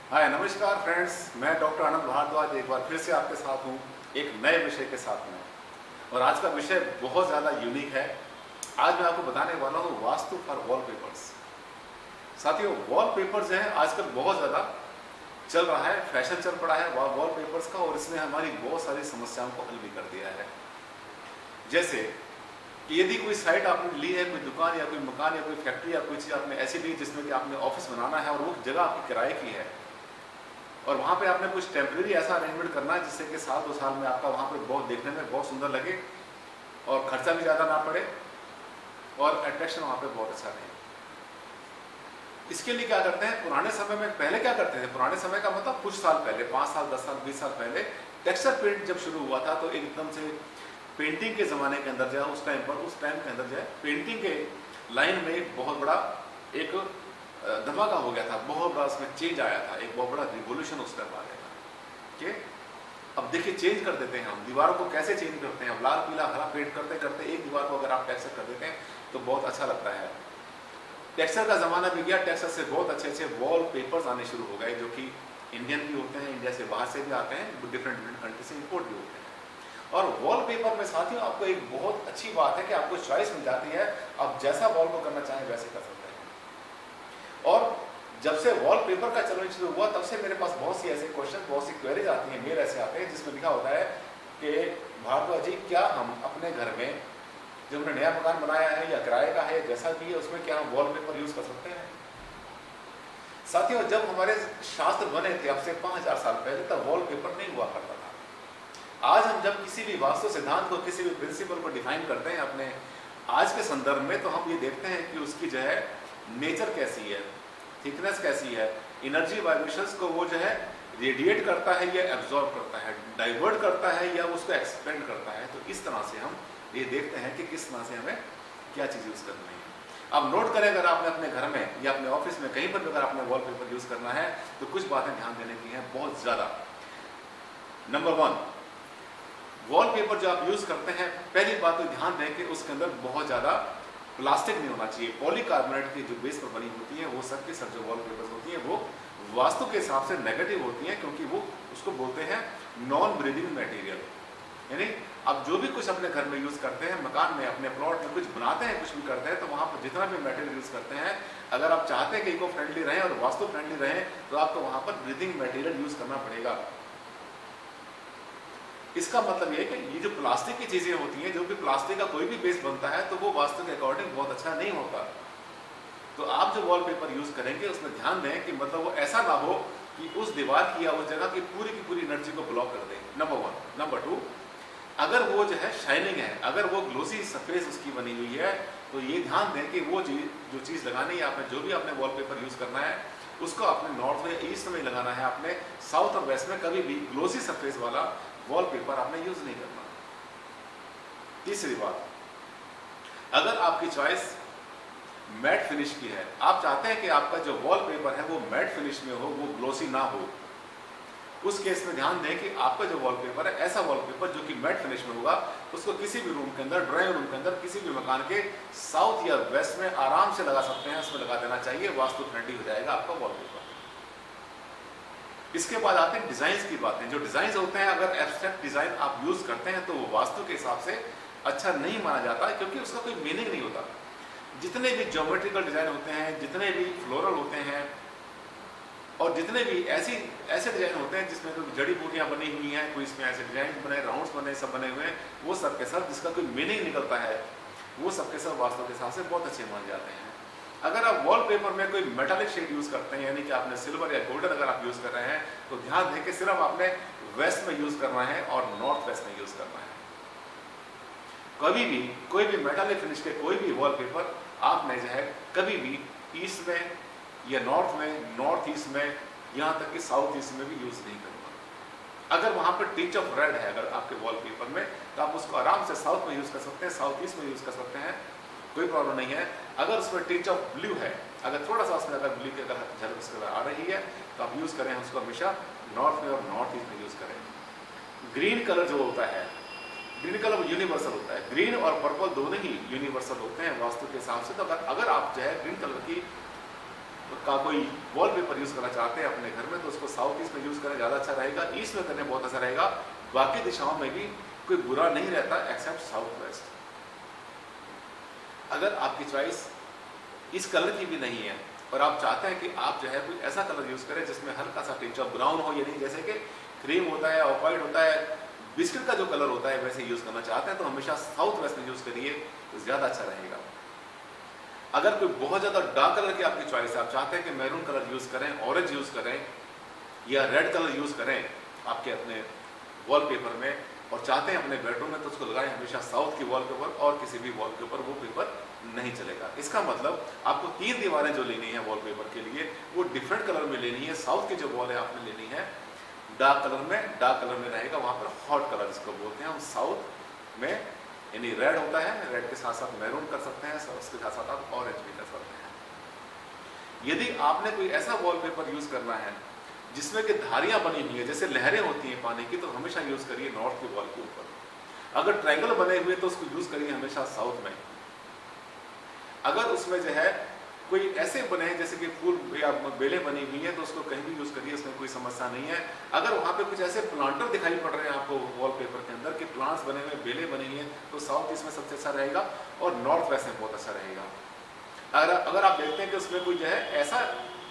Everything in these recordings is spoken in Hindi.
हाय नमस्कार फ्रेंड्स, मैं डॉक्टर आनंद भारद्वाज एक बार फिर से आपके साथ हूँ एक नए विषय के साथ में। और आज का विषय बहुत ज़्यादा यूनिक है। आज मैं आपको बताने वाला हूँ वास्तु फॉर वॉलपेपर्स। साथियों, वॉलपेपर्स हैं आजकल बहुत ज़्यादा चल रहा है, फैशन चल पड़ा है वॉलपेपर्स का, और इसने हमारी बहुत सारी समस्याओं को हल भी कर दिया है। जैसे कि यदि कोई साइट आपने ली है, कोई दुकान या कोई मकान या कोई फैक्ट्री या कोई चीज़ आपने ऐसी ली जिसमें कि आपने ऑफिस बनाना है और वो जगह आपकी किराए की है, और वहाँ पे आपने कुछ टेम्परेरी ऐसा अरेंजमेंट करना है जिससे कि साल 2 साल में आपका वहाँ पे बहुत देखने में बहुत सुंदर लगे और खर्चा भी ज़्यादा ना पड़े और अट्रैक्शन वहाँ पे बहुत अच्छा रहे। इसके लिए क्या करते हैं, पुराने समय में पहले क्या करते थे, पुराने समय का मतलब कुछ साल पहले, 5 साल 10 साल 20 साल पहले टेक्सचर पेंट जब शुरू हुआ था तो एकदम से पेंटिंग के ज़माने के अंदर जो है उस टाइम के अंदर जो है पेंटिंग के लाइन में एक बहुत बड़ा एक धमाका हो गया था, बहुत बड़ा उसमें चेंज आया था, एक बहुत बड़ा रिवोल्यूशन उस टाइम आ गया था कि अब देखिए चेंज कर देते हैं हम दीवारों को, कैसे चेंज करते हैं। अब लाल पीला हरा पेंट करते करते एक दीवार को अगर आप टेक्सचर कर देते हैं तो बहुत अच्छा लगता है। टेक्सचर का ज़माना भी गया, टेक्सचर से बहुत अच्छे अच्छे वॉल पेपर्स आने शुरू हो गए जो कि इंडियन भी होते हैं, इंडिया से बाहर से भी आते हैं, डिफरेंट कंट्री से इम्पोर्ट भी होते हैं। और वॉलपेपर में साथियों आपको एक बहुत अच्छी बात है कि आपको चॉइस मिल जाती है, आप जैसा वॉल को करना चाहें वैसे कर सकते हैं। और जब से वॉलपेपर का चलन शुरू हुआ तब से मेरे पास बहुत सी ऐसे क्वेश्चन, बहुत सी क्वेरीज आती हैं, मेल ऐसे आते हैं जिसमें लिखा होता है कि भारद्वाज जी, क्या हम अपने घर में जो हमने नया मकान बनाया है या किराए का है जैसा भी है उसमें क्या हम वॉलपेपर यूज कर सकते हैं। साथियों, जब हमारे शास्त्र बने थे अब से 5000 साल पहले तब वॉलपेपर नहीं हुआ करता था। आज हम जब किसी भी वास्तु सिद्धांत को, किसी भी प्रिंसिपल को डिफाइन करते हैं अपने आज के संदर्भ में, तो हम ये देखते हैं कि उसकी जो है नेचर कैसी है, थिकनेस कैसी है, एनर्जी वाइब्रेशंस को वो जो है रेडिएट करता है या एब्जॉर्ब करता है, डाइवर्ट करता है या उसको एक्सपेंड करता है। तो इस तरह से हम ये देखते हैं कि किस तरह से हमें क्या चीज़ यूज़ करनी है। अब नोट करें, अगर आपने अपने घर में या अपने ऑफिस में कहीं पर भी अगर आपने वॉलपेपर यूज़ करना है तो कुछ बातें ध्यान देने की हैं बहुत ज़्यादा। नंबर 1, वॉलपेपर जो आप यूज़ करते हैं, पहली बात तो ध्यान दें कि उसके अंदर बहुत ज़्यादा प्लास्टिक नहीं होना चाहिए। पॉलीकार्बोनेट की जो बेस पर बनी होती है वो सब के सब जो वॉलपेपर्स होती हैं वो वास्तु के हिसाब से नेगेटिव होती हैं, क्योंकि वो उसको बोलते हैं नॉन ब्रीदिंग मटेरियल। यानी आप जो भी कुछ अपने घर में यूज़ करते हैं, मकान में, अपने प्लॉट में कुछ बनाते हैं, कुछ भी करते हैं, तो वहाँ पर जितना भी मटेरियल यूज़ करते हैं, अगर आप चाहते हैं कि इको फ्रेंडली रहें और वास्तु फ्रेंडली रहें तो आपको वहाँ पर ब्रीदिंग मटेरियल यूज़ करना पड़ेगा। इसका मतलब ये है कि ये जो प्लास्टिक की चीज़ें होती हैं, जो भी प्लास्टिक का कोई भी बेस बनता है तो वो वास्तु के अकॉर्डिंग बहुत अच्छा नहीं होता। तो आप जो वॉलपेपर यूज़ करेंगे उसमें ध्यान दें कि मतलब वो ऐसा ना हो कि उस दीवार की या उस जगह की पूरी एनर्जी को ब्लॉक कर दे, नंबर 1। नंबर 2, अगर वो जो है शाइनिंग है, अगर वो ग्लोसी सरफेस उसकी बनी हुई है, तो ये ध्यान दें कि वो जो चीज़ लगानी है आपने, जो भी आपने वॉलपेपर यूज़ करना है उसको आपने नॉर्थ में, ईस्ट में लगाना है, आपने साउथ और वेस्ट में कभी भी ग्लोसी सरफेस वाला वॉलपेपर आपने यूज नहीं करना। तीसरी बात, अगर आपकी चॉइस मैट फिनिश की है, आप चाहते हैं कि आपका जो वॉलपेपर है वो मैट फिनिश में हो, वो ग्लोसी ना हो, उस केस में ध्यान दें कि आपका जो वॉलपेपर है, ऐसा वॉलपेपर जो कि मैट फिनिश में होगा, उसको किसी भी रूम के अंदर, ड्राइंग रूम के अंदर, किसी भी मकान के साउथ या वेस्ट में आराम से लगा सकते हैं, उसमें लगा देना चाहिए, वास्तु फ्रेंडली हो जाएगा आपका वॉलपेपर। इसके बाद आते हैं डिजाइन की बातें। जो डिजाइन होते हैं, अगर एब्स्ट्रैक्ट डिजाइन आप यूज करते हैं तो वो वास्तु के हिसाब से अच्छा नहीं माना जाता, क्योंकि उसका कोई मीनिंग नहीं होता। जितने भी ज्योमेट्रिकल डिजाइन होते हैं, जितने भी फ्लोरल होते हैं, और जितने भी ऐसे डिजाइन होते हैं जिसमें कोई जड़ी बूटियां बनी हुई हैं, कोई इसमें ऐसे डिजाइन बने, राउंड्स बने, सब बने हुए हैं, वो सब के सब जिसका कोई मीनिंग निकलता है, वो सब के सब वास्तु के हिसाब से बहुत अच्छे माने जाते हैं। अगर आप वॉलपेपर में कोई मेटालिक शेड यूज करते हैं, यानी कि आपने सिल्वर या गोल्डन अगर आप यूज कर रहे हैं, तो ध्यान दें कि सिर्फ आपने वेस्ट में यूज करना है और नॉर्थ वेस्ट में यूज करना है। कभी भी कोई भी मेटालिक फिनिश के कोई भी वॉलपेपर आपने जो है कभी भी ईस्ट में या नॉर्थ में, नॉर्थ ईस्ट में, यहाँ तक कि साउथ ईस्ट में भी यूज नहीं करना। अगर वहाँ पर टिच ऑफ रेड है अगर आपके वॉलपेपर में, तो आप उसको आराम से साउथ में यूज कर सकते हैं, साउथ ईस्ट में यूज कर सकते हैं, कोई प्रॉब्लम नहीं है। अगर उसमें टिच ऑफ ब्लू है, अगर थोड़ा सा उसमें अगर ब्लू की अगर झलक उसके आ रही है, तो आप यूज़ करें उसको हमेशा नॉर्थ में और नॉर्थ ईस्ट में यूज़ करें। ग्रीन कलर जो होता है, ग्रीन कलर यूनिवर्सल होता है, ग्रीन और पर्पल दोनों ही यूनिवर्सल होते हैं वास्तु के हिसाब से। तो अगर आप जो है ग्रीन कलर की का कोई वॉलपेपर यूज़ करना चाहते हैं अपने घर में तो उसको साउथ ईस्ट में यूज़ करें, ज़्यादा अच्छा रहेगा। ईस्ट में करने बहुत अच्छा रहेगा। बाकी दिशाओं में भी कोई बुरा नहीं रहता एक्सेप्ट साउथ वेस्ट। अगर आपकी चॉइस इस कलर की भी नहीं है और आप चाहते हैं कि आप जो है कोई ऐसा कलर यूज़ करें जिसमें हल्का सा टिंच ऑफ ब्राउन हो, यानी जैसे कि क्रीम होता है, ऑफ वाइट होता है, बिस्किट का जो कलर होता है वैसे यूज़ करना चाहते हैं तो हमेशा साउथ वेस्ट में यूज़ करिए तो ज़्यादा अच्छा रहेगा। अगर कोई बहुत ज़्यादा डार्क कलर की आपकी चॉइस है, आप चाहते हैं कि मैरून कलर यूज़ करें, ऑरेंज यूज़ करें या रेड कलर यूज़ करें आपके अपने वॉलपेपर में और चाहते हैं अपने बेडरूम में तो उसको लगाएं हमेशा साउथ की वॉलपेपर और किसी भी वॉलपेपर वो पेपर नहीं चलेगा। इसका मतलब आपको 3 दीवारें जो लेनी है वॉलपेपर के लिए वो डिफरेंट कलर में लेनी है। साउथ की जो वॉल है आपने लेनी है डार्क कलर में रहेगा, वहाँ पर हॉट कलर जिसको बोलते हैं हम साउथ में, यानी रेड होता है, रेड के साथ साथ मैरून कर सकते हैं, उसके साथ साथ आप ऑरेंज भी कर सकते हैं। यदि आपने कोई ऐसा वॉलपेपर यूज़ करना है जिसमें कि धारियां बनी हुई है जैसे लहरें होती हैं पानी की तो हमेशा यूज़ करिए नॉर्थ की वॉल के ऊपर। अगर ट्रायंगल बने हुए तो उसको यूज़ करिए हमेशा साउथ में। अगर उसमें जो है कोई ऐसे बने हैं जैसे कि फूल या बेलें बनी हुई हैं तो उसको कहीं भी यूज़ करिए, उसमें कोई समस्या नहीं है। अगर वहाँ पे कुछ ऐसे प्लांटर दिखाई पड़ रहे हैं आपको वॉलपेपर के अंदर कि प्लांट्स बने हुए, बेलें बनी हुई हैं तो साउथ ईस्ट में सबसे अच्छा रहेगा और नॉर्थ वेस्ट में बहुत अच्छा रहेगा। अगर आप देखते हैं कि उसमें कोई जो है ऐसा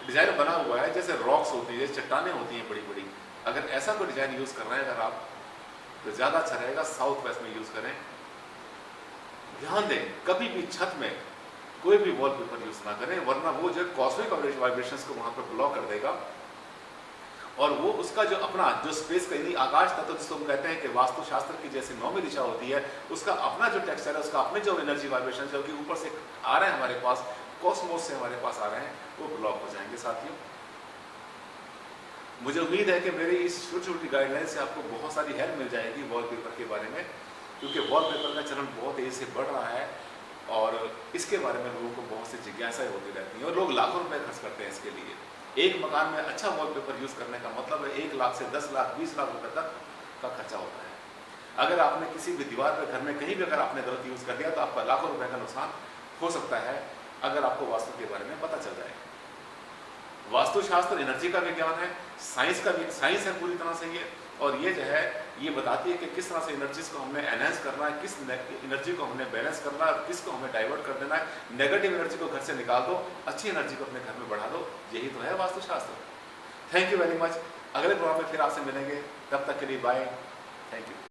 डिज़ाइन बना हुआ है जैसे रॉक्स होती है, जैसे चट्टानें होती हैं बड़ी बड़ी, अगर ऐसा कोई डिज़ाइन यूज़ कर रहे हैं अगर आप तो ज़्यादा अच्छा रहेगा साउथ वेस्ट में यूज़ करें। ध्यान दें कभी भी छत में कोई भी वॉलपेपर यूज़ ना करें वरना वो जो कॉस्मिक वाइब्रेशंस को वहाँ पर ब्लॉक कर देगा और वो उसका जो अपना जो स्पेस का यानी आकाश तत्व जिसको हम कहते हैं कि वास्तुशास्त्र की जैसे 9वीं दिशा होती है उसका अपना जो टेक्सचर है, उसका अपने जो एनर्जी वाइब्रेशन जो कि ऊपर से आ रहे हैं हमारे पास, कॉस्मोस से हमारे पास आ रहे हैं, वो ब्लॉक हो जाएंगे। साथियों मुझे उम्मीद है कि मेरी इस छोटी छोटी गाइडलाइन से आपको बहुत सारी हेल्प मिल जाएगी वॉलपेपर के बारे में, क्योंकि वॉलपेपर का चलन बहुत तेज़ी से बढ़ रहा है और इसके बारे में लोगों को बहुत सी जिज्ञासाएं होती रहती हैं और लोग लाखों रुपए खर्च करते हैं इसके लिए। एक मकान में अच्छा वॉलपेपर यूज़ करने का मतलब है 1 लाख से 10 लाख 20 लाख रुपए तक का खर्चा होता है। अगर आपने किसी भी दीवार पर घर में कहीं भी अगर आपने गलत यूज़ कर दिया तो आपका लाखों रुपए का नुकसान हो सकता है अगर आपको वास्तु के बारे में पता चल जाए। वास्तुशास्त्र एनर्जी का विज्ञान है, साइंस है पूरी तरह से ये, और ये जो है ये बताती है कि किस तरह से एनर्जीज को हमने एनहेंस करना है, किस एनर्जी को हमने बैलेंस करना है, किसको हमें डाइवर्ट कर देना है। नेगेटिव एनर्जी को घर से निकाल दो, अच्छी एनर्जी को अपने घर में बढ़ा दो, यही तो है vastushastra. Thank you very much. अगले प्रोग्राम में फिर आपसे मिलेंगे, तब तक के लिए बाय। Thank you.